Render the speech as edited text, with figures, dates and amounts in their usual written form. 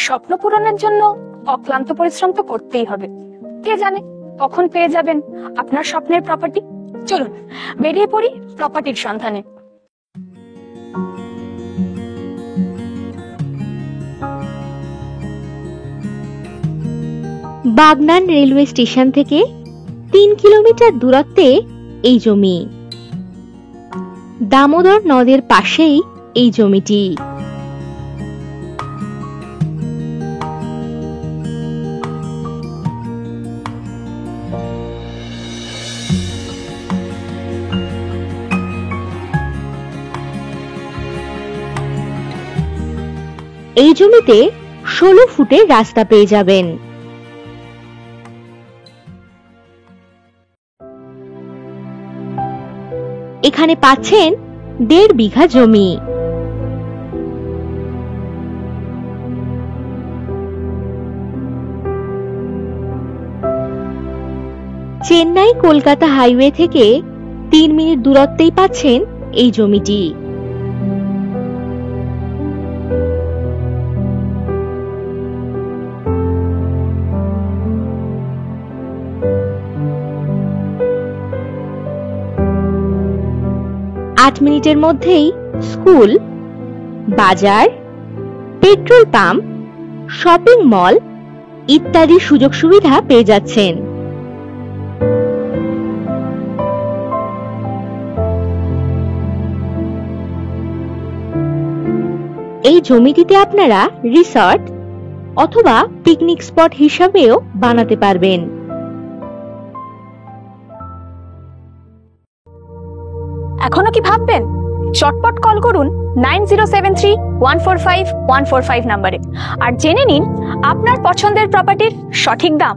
স্বপ্ন পূরণের জন্য অক্লান্ত পরিশ্রম তো করতেই হবে। কে জানে কখন পেয়ে যাবেন আপনার স্বপ্নের প্রপার্টি। চলুন বেরিয়ে পড়ি প্রপার্টির সন্ধানে। বাগনান রেলওয়ে স্টেশন থেকে 3 কিলোমিটার দূরত্বে এই জমি। দামোদর নদের পাশেই এই জমিটি। এই জমিতে 16 ফুটের রাস্তা পেয়ে যাবেন। এখানে পাচ্ছেন 1.5 বিঘা জমি। চেন্নাই কলকাতা হাইওয়ে থেকে 3 মিনিট দূরত্বেই পাচ্ছেন এই জমিটি। মিনিটের মধ্যেই স্কুল, বাজার, পেট্রোল পাম্প, শপিং মল ইত্যাদি সুযোগ সুবিধা পেয়ে যাচ্ছেন। এই জমিটিতে আপনারা রিসর্ট অথবা পিকনিক স্পট হিসাবেও বানাতে পারবেন। এখনো কি ভাববেন? চটপট কল করুন 9073145145 নম্বরে আর জেনে নিন আপনার পছন্দের প্রপার্টির সঠিক দাম।